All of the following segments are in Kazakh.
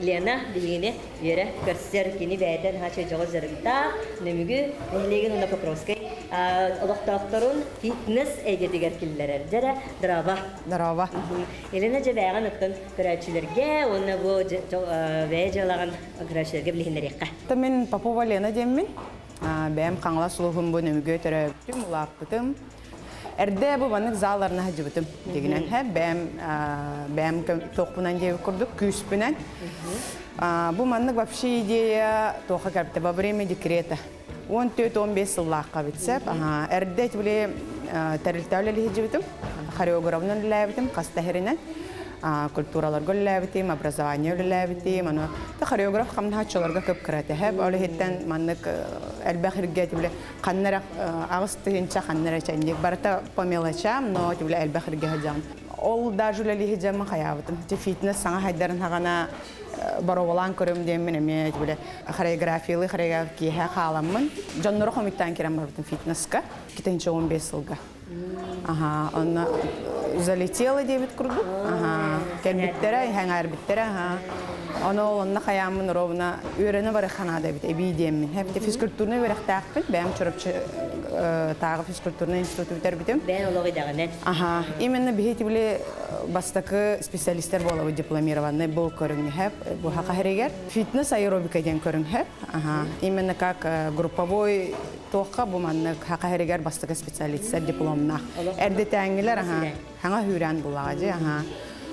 Лена дегене ере көрсөр кини бәдән хачы жогы жырыкта немиге леген уна попроской олоктокторун фитнес эйгедигер киллерер жара драва Елена жабаган ыттын көрәчилерге уна бу вәҗалаган көрәчилерге билгенлереккә Мен Попова Лена деммин бәм каңла сулугым бу немиге төрәптим улаптым Эрде бу банык залларына хаҗыбытым дигән бәм тоқпунан җеп курдык күспенән. Бу маннык вообще идея тоха капта во время декрета. 14-15 еллакка битсәп, эрде тибли тарилтәүле хаҗыбытым, хореографны ләбитим, кастахеринен, культуралар гөлләбитим, образование ләбитим, аны хореограф камна чаларга күп кирәтә. Һәм алы хиттән маннык әлбәхиргә тибли каннара агыстыгынча каннара чәндик барта по мелочам, но тибли әлбәхиргә хаҗам. Ол даже ле хаҗам хаябытым. Фитнес саңа хайдарын хагана баровалан көрөм демин эме тибли хореография халамын. Жоннор комиттан кирәм барбытым фитнеска 15 елга. Она залетела 9 кругов. Кәлбиттәре, хәңәр биттәре, Оны хаямын ровно үйрәнә бары ханада бит, эбидемин. Һәм физкультурны вәрәхтәкпен, бәм чырыпчы тагы физкультурны институты битәр битем. Бәнологы дагы. Именно бихете биле бастакы специалисттер булып дипломированный был көрүнгө һәп, бу хакыгер фитнес аэробика дигән көрүнгө һәп. Именно как групповой тоққа бу манны хакыгер бастакы специалисттер дипломна. Эрдә тәңгеләр хаңа хүрән булагы,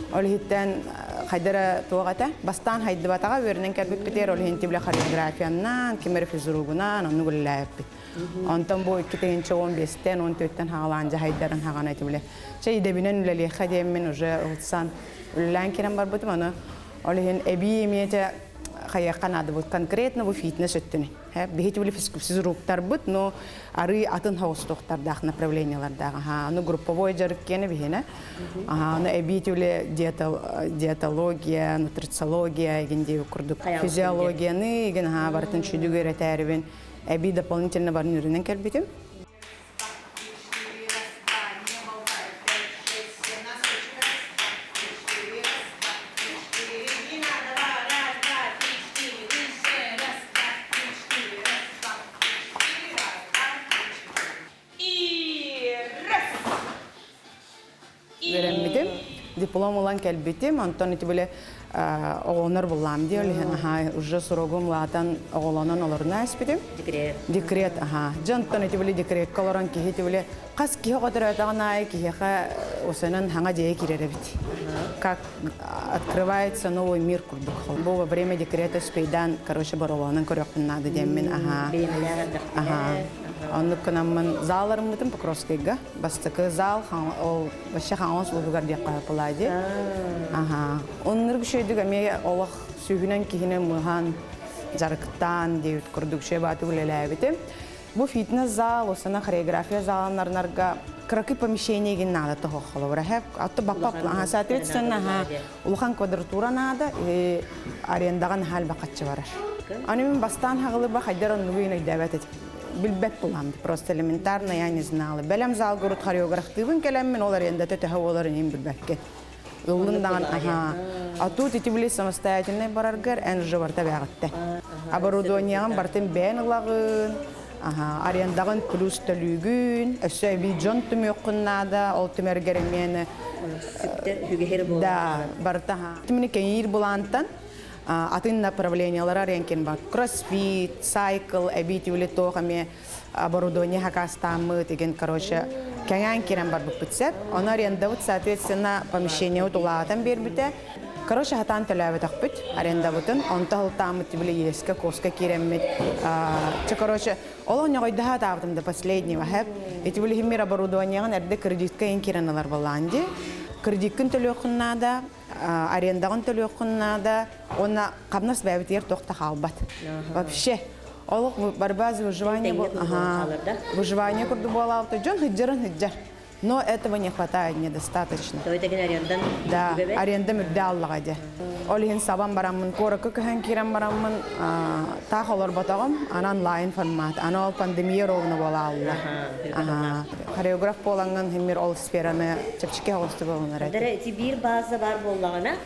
Ол хиттен хайдара тоғата, бастан хайды батаға өрінен кәрбіп бітер, ол хинти біле хореографияннан, кемер физругунан, оны гүлләйіп бит. Онтан бұл 2-15-тен, 14-тен хағаланжа хайдарын хаған айты біле. Чай дебінен үлелеққа деймін, уже ұлтсан үлілән керен бар бұтым, оны ол хин әбі емейте қаяққан ады бұд, конкретно бұл фитнес өттіні. Бихеті біле физруктар бұд, но ары атын хаустоқтардақ направлениялардағы. Оны групповой жарып кені бігені. Оны әбейті біле диетология, нутрициология, егенде күрдік. Физиологияны, еген бартын шүдігі рәтәрібін. Әбей дополнительно барын үрінен кәлбетім. Диплом olan кәлбетім, Антон етібілі оғылыныр бұлам дейол, уже сұрогым латан оғыланан оларына әспедім. Декрет, Жантон етібілі декрет қаларан кейі етібілі қас кейі қадыр әтіған ай кейіға осының хаңа дейі керері біт. Как открывается новый мир күрдік. Бұл во время декрета спейдан, бароланын көріқпін нады деммен. Onu kanamın zallarım bütün Покровскийga. Bastıkı zal, o başka hangi sulugar diye kapılaydı. Onları bir şeydi ama Allah sühünen kihine muhan jarıktan diye kurduk şey batı ulelebeti. Bu fitness zal, o sana хореография залlarlarga кракы помещения ген надо того холора. Хеп, атто бапап, соответственно, улхан квадратура надо и арендаган хал бакатчы барар. Анымен бастан хагылы ба хайдаран нугуйна дәвәт етіп. Билбет буламды, просто элементарно я не знала. Белем зал город хореографтыбын келеммен, олар енді төтігі оларын ем білбәкке. Улындан, А тут эти были самостоятельные бараргар, энжи барта бәғытты. Оборудованияған бартын бән ұлағын, арендағын плюс төлігін, өсі виджон түмі оқыннада, ол түмергерімені. Да, барта. Түміні кәйір бұлантан, атын направлениялар аренкен бар. Кроссфит, сайкл, әбейті өлі тоғаме, оборудование хакастамы, деген, короче, кәңән керен бар бұпытсеп. Оны арендавыд, соответственно, помещение ұтылағатан бербіті. Короче, хатан төлөбөт акпыт, аренда бутун, онта хылтамыт биле еска коска киреммит. Короче, олон нягайда таптым да последнего хэп. Эти были химир оборудованияган эрде кредитка ин киреналар баланди. Кредиткин төлөкүннада, арендагын төлөкүннада, она кабнас бәбитер токта халбат. Вообще олық борьба за выживание, выживание курду болалты, джон хиджар. Но этого не хватает, недостаточно. То это арендан? Да, аренда мирдаллага де. Олихин сабан барамын, коракы кыхан кирен барамын, тахолор батагам, ана онлайн формат, ана пандемия ровно болалла. Хореограф боланган химир ол сфераны чепчике холсты болунар. Дара тибир база бар боллагана,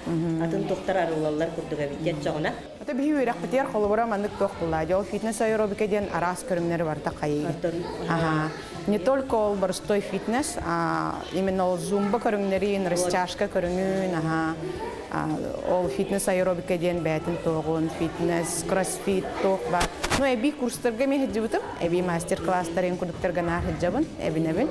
атын токтар арылалар курдуга битет жогона. Это бихуирак битер холобора мандык тох буллади. Ол фитнес аэробика ден арас көрүмнөр бар такай. Не только ол барстой фитнес, а именно ол зумба көрүмнөрүн, растяжка көрүмүн, ол фитнес аэробика ден бәтин тогун, фитнес, кроссфит тох бар. Ну эби курстарга мен хеджибутум, эби мастер-класстарын курдуктарга нар хеджабын, эбин.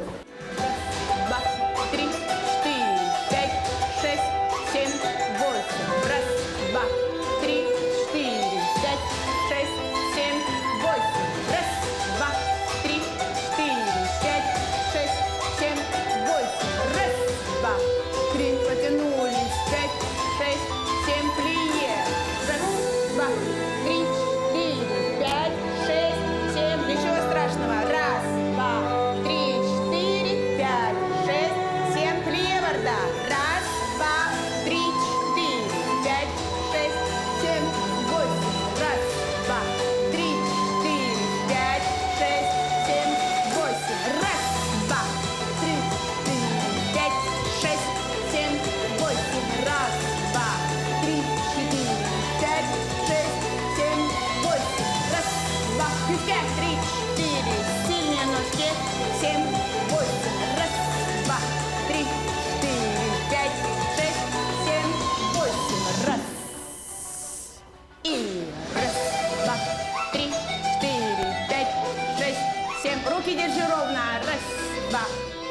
Руки держи ровно. Раз, два,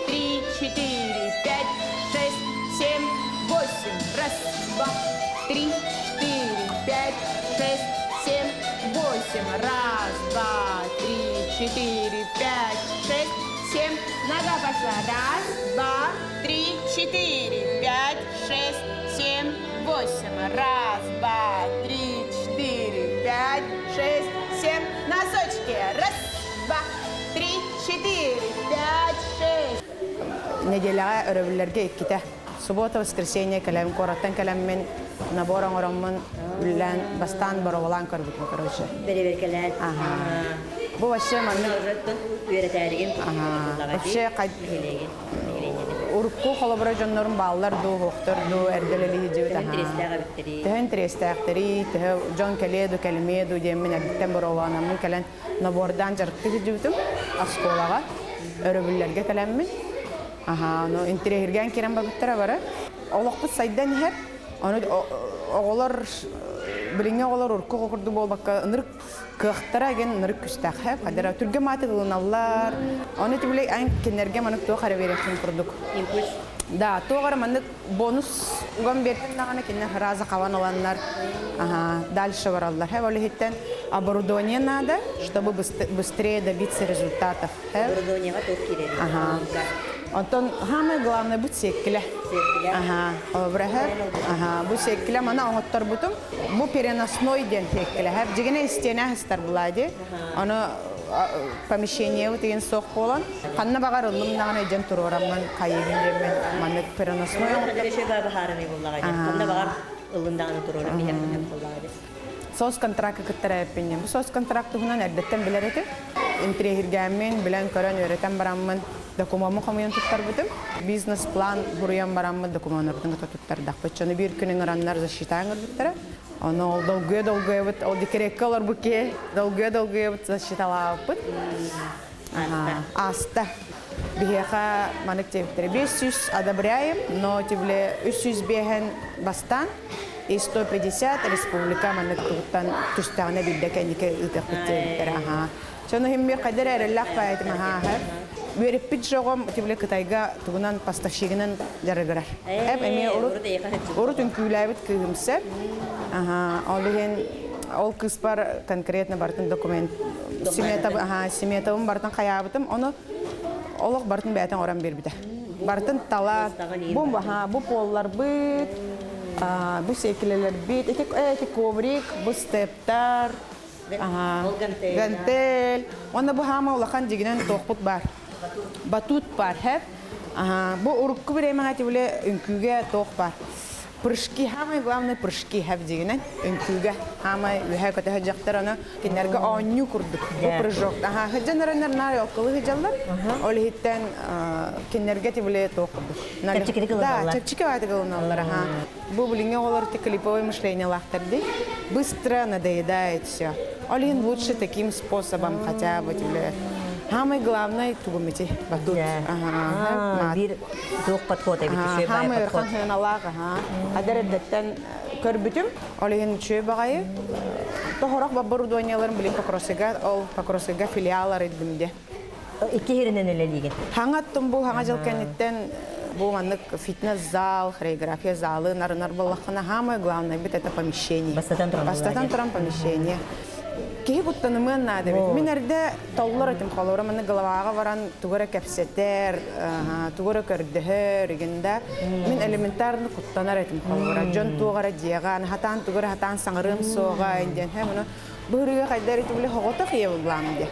три, четыре, пять, шесть, семь, восемь. Раз, два, три, четыре, пять, шесть, семь, восемь. Раз, два, три, четыре, пять, шесть, семь. Нога пошла. Раз, два, три, четыре, пять, шесть, семь, восемь. Раз, два, три, четыре, пять, шесть, семь. Носочки. Раз, два, 3, 4, 5, 6. Неделя örevlilerge ikkite. Суббота, воскресенье, калем кораттан калеммен наборан ораммын билен бастан баровалан көрбүтүн, короче. Беребер келер. Бу вообще манны үйрөтәреген. Вообще урукку холобра жоннорун баллар ду хоктор ду эрделели жибет. Тен трестактери, жон келеду келмеду деммен агтен бароваланамын келен набордан жарыкты жибетим асколага өрөбүллерге келеммин. Но интерьерген кирен бабыттара бара. Олоқпыт сайдан хеп, оғылар, біліңе оғылар ұрқы қоқырды болбаққа ынырық кықтара ген ынырық күстақ хеп. Қадыра түрге маты ғылыналар. Оны тібілей ән кенерге манық тоқ әрі берекшін құрдық. Импульс? Да, тоғар манық бонус ұған берген нағаны кенне разы қаван оланлар дальше баралар. Хеп, олы хеттен оборудование надо, чтобы быстрее добиться результатов. Оборудованиеға тоқ кереді. Антон, самое главное быть секле. Бу секле мана оңоттар бутум. Бу переносной ден секле. Хеп жигене истене хастар булади. Аны помещение утеген соқ болан. Ханна багар ылым нагана жен турорамман кайыгендермен маны переносной. Дереше баба харыны буллагай. Ханна багар ылымдаганы турорам мехем буллагай. Сос контракты кыттара эппенен. Бу сос контракты хунан эрдеттен билерети. Интерьергәмен белән көрән өйрәтәм бараммын. Документымы камыян туттар бутым. Бизнес-план бурыян бараммы документларын туттар дакпыт. Чоны бир күнен раннар защитаң буттара. Аны долгое вот ол дикереккалар буке. Долгое вот защиталапыт. Аста. Бихеха манык тептер 500 одобряем, но тибле 300 бехен бастан. И 150 республика манык туттан тустагына билдекенике үтәкте. Чоны химми кадер эреллак файт маха. Береппит жоғым тибіле Кытайга тугунан поставщигинен жарыгырар. Әп әме урут үнкүйләбит кыгымсеп. Ол кыспар конкретно бартын документ. Сметабын бартын қаябытым, оны олық бартын бәйтін оран бербіді. Бартын талат, бұл поллар бұд, бұл секілелер бит, эти коврик, бұл стептар, гантел. Оны бұл хама олақан дегенен тоқпыт бар. Батут бар, хәп. Бұл ұрыққы бір әмін әті біле үнкіге тоқ бар. Прыжки, самое главное прыжки хәп дегенен үнкіге. Хамай үхә көтә хәджақтар аны кенәрге аню күрдік. Бұл прыжок. Хәджанарынар нар ялқылы хәджалар. Ол хиттен кенәрге тибіле тоқ күрдік. Чәпчикері кылыналар. Да, чәпчикері аты кылыналар. Бұл біліңе олар клиповое мышление лақтырды. Быстро надоедает все. Ол хин лучше таким способом хотя бы тибіле. Самое главное тугумити батут. Bir тоқ подход әбет, үшөй бай подход. Хамы ырхан хыналаға. Адәрәддәттен көрбітім. Олеген үшөй бағайы. Тоғырақ бабыр дуанияларын білін Покросыға филиалар едімде. Икі херінен өлелеген? Хаңаттым бұл, хаңа жылкәнеттен бұл маңық фитнес-зал, хореография залы, нарынар балақына. Самое главное бит это помещение. Бастатан тұрам помещение. Кеһи буттанымын нады бит. Мен әрдә таулар этим халора, менә головага баран тугара кәпсәтер, тугара көрдәһәр игендә. Мен элементарны куттанар этим халора. Жон тугара дияган, хатан тугара хатан саңырым сога инден. Һәм бөрүгә кайдар итеп биле хогота хыябы буламды.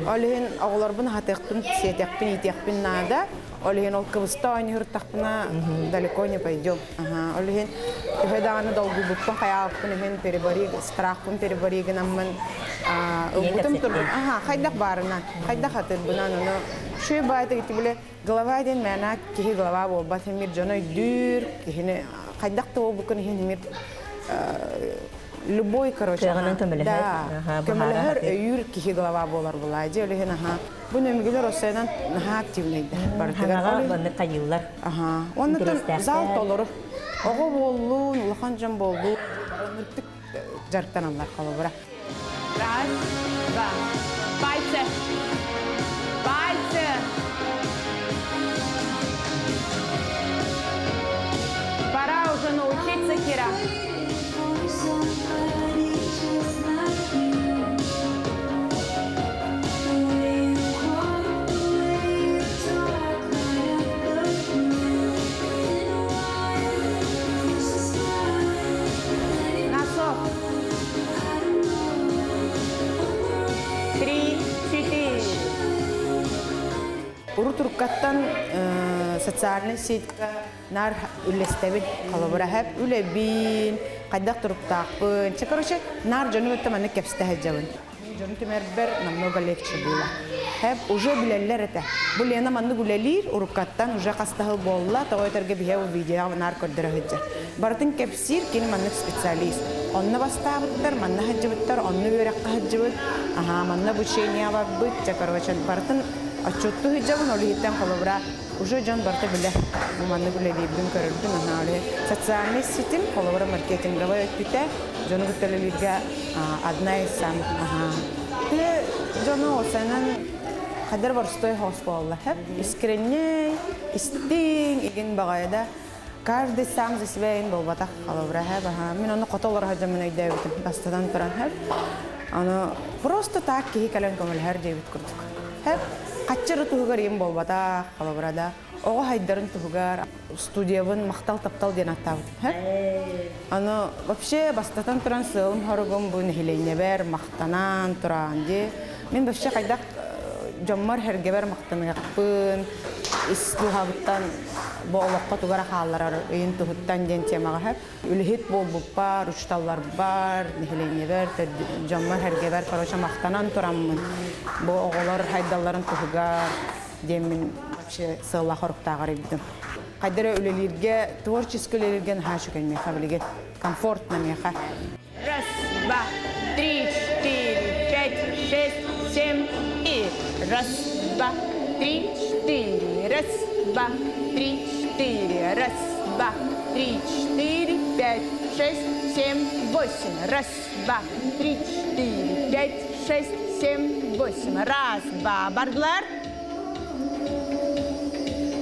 Алын аглар буны хатыктын сетәкпин итәкпин нада. Алын ол кыбыста айныр тахпына далеко не пойдем. Алын Федана долгу буппан хаябын мен перебари страхпын перебари генамын убутым тур. Хайдак барына. Хайдак хатыр бунан аны шуй байты итеп биле голова ден мәна кихи голова бул батмир жоной дүр кихине хайдак то букын хин любой, короче. Да. Көмелер өйір кихи голова болар булайды. Олеген Бу нөмгелер осайдан активный. Ханага баны кайыллар. Оннан зал толору. Ого болду, улахан жан болду. Нүттүк жарктан алар калып бара. Раз, два. Пальцы. Пальцы. Пора уже научиться, Кира. Урутуркаттан социальный сетка нар үлестебит калабыра хеп үлебин кайдак туруктакпын. Короче, нар жөнү өттөмөнү кепстехежебин. Жөнү темербер намного легче было. Хеп уже билелер эте. Бу лена манды гулелир урукаттан уже кастахыл болла, тагойтерге бие видео нар көрдөрөжө. Бартын кепсир кин маннык специалист. Онны бастабыттар, манны хаҗыбыттар, онны бөрөк хаҗыбыт. Манны обучение бабыт, короче, бартын Отчету хиджабын олихиттен колобра уже жон барты биле. Муманны биле дибдин көрөрдүм анале. Социальный сетим колобра маркетинговый өтүтэ. Жону гүтөлөлүгө одна из самых Те жону осанан кадер борстой хоспалла. Хеп искренне, истин иген багайда каждый сам за себя ин болбата колобра хеп. Мен аны котолор хаҗамын өйдөбүтүм. Бастадан туран хеп. Аны просто так ки кален комел дейбит курдук. Хеп Качыры тугар ем болбата, калабрада. Ого хайдарын тугар студиябын мактал таптал ден аттабыт. Аны вообще бастатан туран сылым хоргом бу нехилене бер мактанан туран ди. Мен вообще кайдак жоммар хергебер мактаныгапын. Ислухабыттан болокко тугар халлар ыйын тухуттан ден темага хеп. Үлхит болбуппар, учталлар бар, нехилене бер жоммар хергебер короче мактанан тураммын. Бу оголор хайдалларын тугар демин вообще сылла хоруктагар идим. Кайдара үлелерге творческий үлелерген хашукен меха билеген комфортно меха. Раз, два, три, четыре, пять, шесть, семь и раз, два, три, четыре, раз, два, три, четыре, раз, два, три, четыре, пять, шесть, семь, восемь, раз, два, три, четыре, пять, шесть, 7, 8. Раз, два. Бардлар.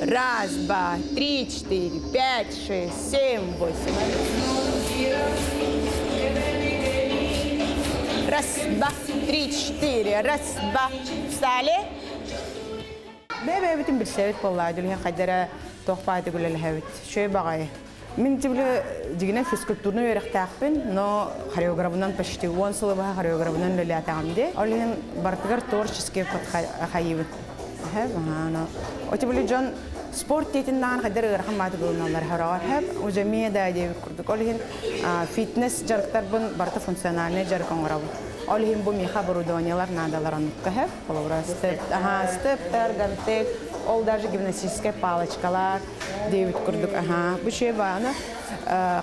Раз, два, три, четыре, пять, шесть, семь, восемь. Раз, два, три, четыре. Раз, два. Встали. Бәбә битен бер сәбит булла, дилһә хәдәрә тохпаты гүләл һәбит. Шөй багай. Мин тибле дигенә физкультурны ярактакпын, но хореографынан почти 10 сылыба хореографынан ләлә тагымды. Олин бартыгар творческий подхайып. Һәм ана. Отибле Джон спорт тетиннан хәдәрә рәхмәт булналар харар һәм уҗамия да дип күрдек. Олин фитнес жарктар бун барты функциональный жаркоңрау. Олин бу миха борудониялар надаларын кәһәп, колобрастеп, стептер, гантек, ол даже гимнастическая палочкалар дип күрдек. Бу шей баны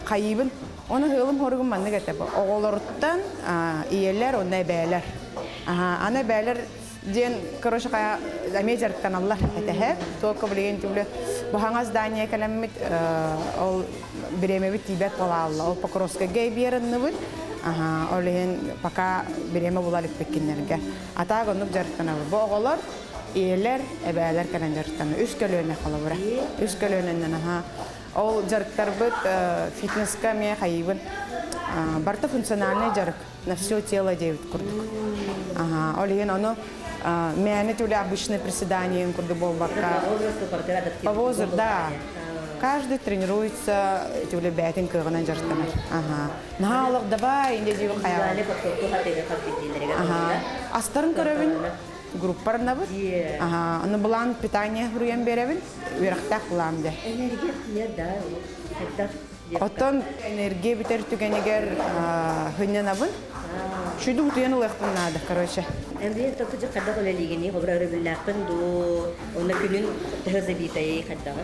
кайыбын. Оны хылым хоргым манны гәтәп. Оголорттан иеләр, ондай бәйләр. Ана бәйләр ден, короче, кая замеджар каналлар әтәһә, только билген тибле бу здание кәләммит, ол биремебит тибет болалла, ол Покровская гейберны бит. Олен пока биреме булалып пекиннәргә. Атага нук жарткана бу оголор, иеләр, әбәләр кәлән жарткана. Үз көлөнә кала бара. Үз көлөннән ол жарктар бит фитнеска ме хайыбын. Барта функциональный жарк на все тело девит курдук. Олен оно мяне тюля обычное приседание курдук бол барка. По возрасту, да. Каждый тренируется, тюля бятин кыргынан жарткана. Наалык давай инде дип хаял. Астарын көрөбүн группаларына бит. Аны булан питание хуруян беребин. Уйрактак булам де. Энергия да. Оттон энергия битер түгенегер хыннан абын. Шуйду утуян улакпын нада, короче. Эмре токуҗа кадак легени хобрары билләпен ду. Оны күнүн тәһзәбитәй кадак.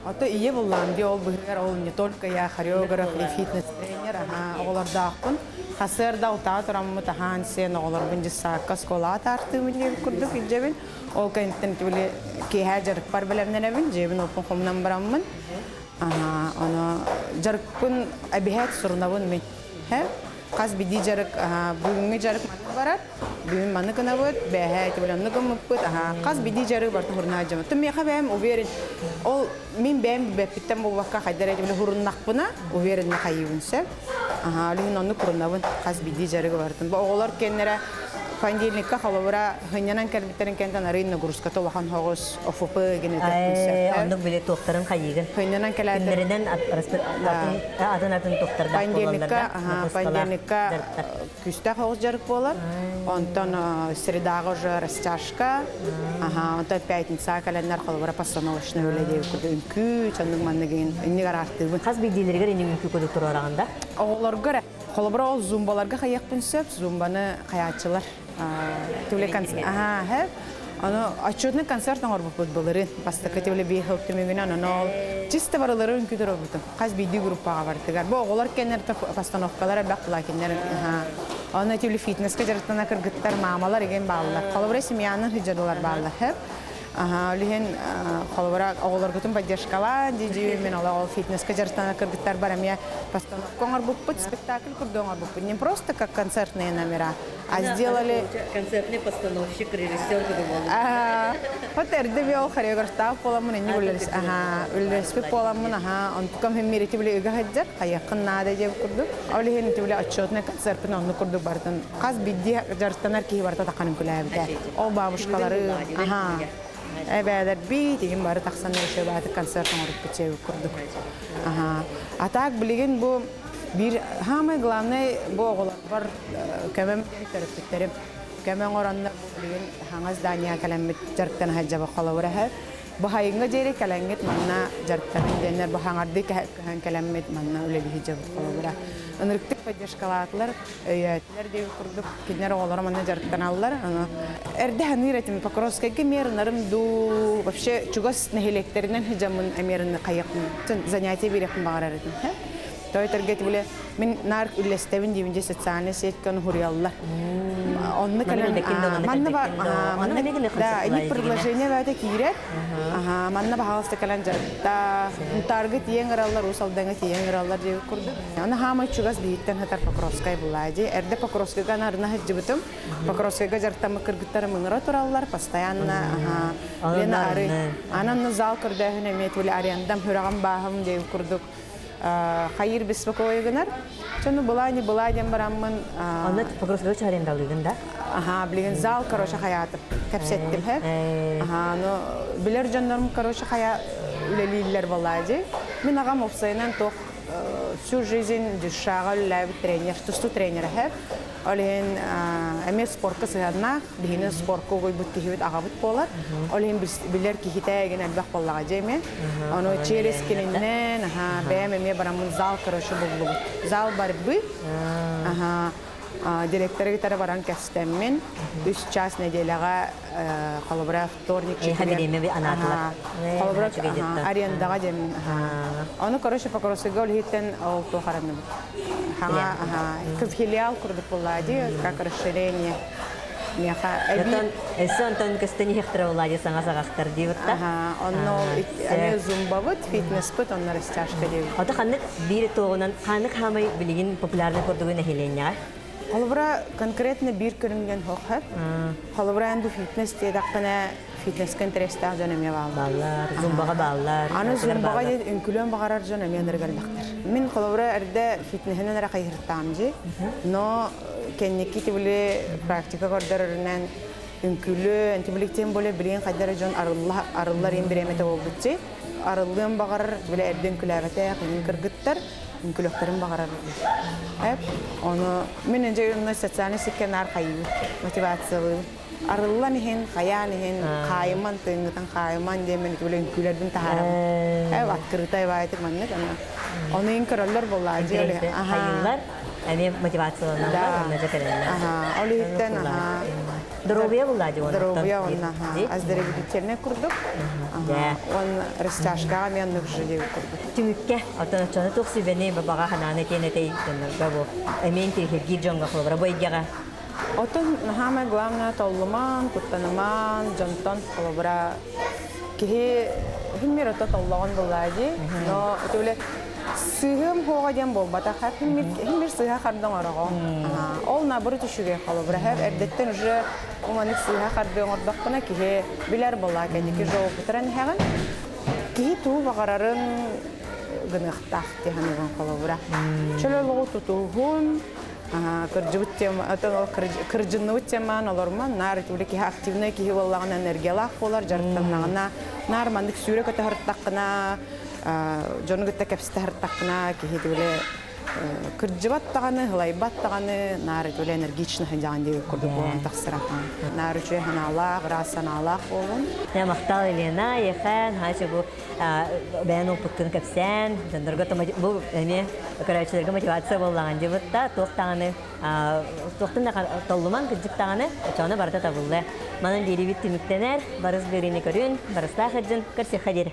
Ото ие булам ди ол быгар ол не только я хореограф и фитнес-тренер, оларда акын. Хасырда ута тораммы тахан сен олар бинҗи сакка скола тарты милли курдук иҗебин. Ол кентен туле ки хаҗар пар белемнәнәбин җебин опын хомнан бараммын. Аны жаркын абихат сурнавын мен. Каз биди жарык бүгүнгү жарык барат. Бүгүн маны гына бут, бәһәт белән ныгым бут. Каз биди жарык бар турна җама. Тем я хабам уверен. Ол мин бәм бәпиттән бу вакка хәдәрә белән хуруннакпына, уверен нахайыбынса. Алин аны курнавын каз биди жарык бартын. Бу оглар кеннәре понедельникка халавра хыннан кәрбиттерен кентен арыйны нагрузка толахан хогыс ОФП генә тәкъдимсе. Аны билет тохтарын кайыгын. Хыннан кәләтен. Бердән атын тохтардан Понедельникка күстә хогыс жарык булар. Онтан средага уже растяжка. Онтан пятница календар халавра постановочный үле дип күрдүм. Чандык манныгын инне гарартты. Каз бидиләргә инде мөмкин күрдүк торарагында. Огларга халавра ол зумбаларга хаякпын сөп, зумбаны хаячылар. Туле концерт. Һәм аны отчетный концерт аңар булып булырын. Бастыка туле бихып төмегенә аны чисто барыларын күтәреп бутым. Каз биди группага бардылар. Бу оглар кеннәр постановкалар баклар кеннәр. Аны туле фитнеска жарыктана кыргыттар мамалар еген баллар. Халавра семьяны хиҗалар баллар. Лиһен халавра оглар бүтән поддержкала диҗи мен алар фитнеска жарыктана кыргыттар барамя постановка аңар булып спектакль курдыңар булып. Не просто как концертные номера, а сделали концертный постановщик, режиссер был. Вот эрдебио хореограф поламын не булырс. Үлреспек поламын. Он кам хеммире тибли гахаджар, хаякын нада дип курду. Алиһен тибли отчетный концертны аны курду бартын. Каз бидди жарыктанар ки барта таканын күләбидә. Ол бабушкалары. Әбәдәр бит дигән бары таксан яшәбәт концертны алып китеп курдук. Атак билеген бу бир самое главное бу оглар бар кемем терапевтләре кемен ораннар билеген хаңа здания каләмит жарыктан хаҗаба калавыра. Бу хайынга җере каләнгет манна жарыктан дәннәр бу хаңарды каләмит манна үле һиҗаб калавыра. Энергетик поддержкалатлар, ятлар дип курдук. Кинер оглар манна жарыктан аллар. Эрдә хәниретим Покровская гемернарым ду вообще чугас нәһилектеринен һиҗамын әмерне каякын занятие бирәм багарырдым. Той тергет биле Мен нар үлестебин дивинде социальный сетьканы хурьяллар. Онны Манна бар. да, они предложение вайда кирет. Ага, манна бахалста калан жарта. Таргет еңгераллар, усалдаңа еңгераллар деп курду. Аны хама чугас биттен хатар Покровская булайди. Эрде Покровскайга нарына хаҗибытым. Покровскайга жартамы кыргыттары мыңыра тураллар постоянно. Ага. Лена ары. Ананы зал кырдагына метүле арендам хураган бахым деп курдук. Хайыр беспокоя гынар. Чону была не была дем бараммын. Аны Покровская арендалыгын да. Ага, блин, зал, короче, хаятып. Кепсеттим хеп. Ага, ну билер жандарым, короче, хая үлелилер балади. Мен агам опсайнан тох всю жизнь душага үлеләбі тренер, тусту тренер хеп. Олен эме спортка сыгадна, бигине спортка гой бут кихибит агабыт болар. Олен билер кихитәген әлбәк боллага җеме. Аны через киненнән, ага, бәм эме барамын зал, короче, булды. Зал борьбы. Ага. Директоры гитара баран кәстәммен 3 час неделяга коллабора вторник четверг. Коллабора арендага дем. Аны короче Покровскайга үлһиттен олто хараны. Хага күп филиал курдык буллади, как расширение. Антон Костани хектара улади саңа сагактар дибитта. Онно аны зумба бут, фитнес бут, онно растяжка дибит. Ата ханнык бири тогунан ханнык хамай билигин популярны көрдүгүн эхиленя. Холбра конкретно бир көрүнгөн хокхат. Холбра анду фитнес тедаккана фитнес контреста жанаме баллар, зумбага баллар. Аны зумбага үнкүлөн багарар жанаме нергелдактар. Мен холбра эрде фитнесен ара кайыртамжы. Но кенники тибиле практика көрдөрүнөн үнкүлө антибиликтен боле билген кайдары жон арыллар эмбиремете болбутчу. Арылган багарар биле эрден күләбете кыргыттар. Күлөктөрүн багарар. Оны мен энже социальный сетке нар кайы мотивациялы. Арыллан хен, каян хен, кайман тынгытан кайман демен күлөн күлөрдүн тахарам. Открытай байтык манны ана. Оны инкараллар боллар желе. Хайыллар эми мотивацияланар, аны жакелелер. Олиттен Здоровье буллади оны. Здоровье оны. Оздоровительный курдук. Он растяжка мен нужды курдук. Түмүкке атаначаны токсибени бабага хананы кенетей бабу. Эмен тирхи жонга хобра бойгага. Отон нахаме главное толлуман, куттанаман, жонтон хобра. Кихи химмир ото толлогон буллади. Но төле сыгым хоgadyan болбата химмир сыга хардын орого. Ол набыры түшүгө хобра хеп эрдеттен уже уманик сыга хардын ордоккуна кихи билер болла кеники жоо бутран хаган. Кихи туу багарарын гынахтах тиханыгын хобра. Чөлөлөгө тутугун кыржыбыттем ата кыржынныбыттеман олорман нар түлеки активный кихи боллаган энергиялак болар жарыктанагына нар мандык сүрө көтө хырттакына жону көтө кепсте хырттакына кихи түле кыржыбаттаганы хылайбаттаганы нар түле энергичный ханжаган деп көрдүк болгон таксырахан нар үчө ханалак расаналак болгон Я мактал Елена яхан хачы бу бән опыттын кепсен жандырга бу эме көрәчләргә мотивация булган дибетта токтаганы токтын толлуман кыҗыктаганы чаны барда табылды. Манын дири бит тимиктенер барыс берини көрүн барыста хаҗын кырсы хадир.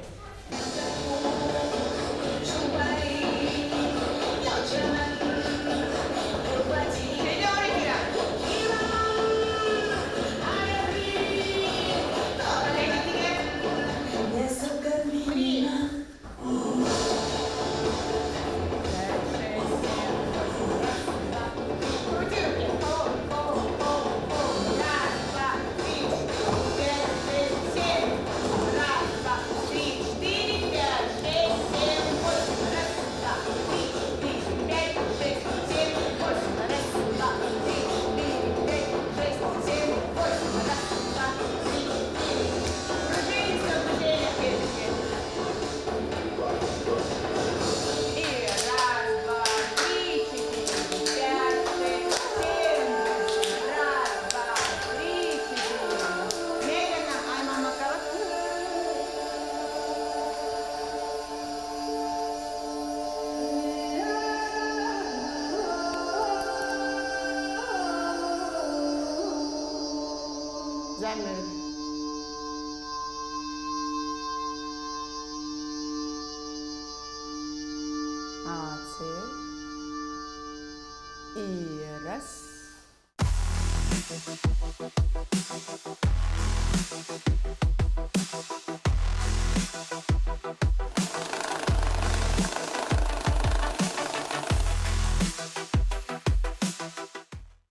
Замер.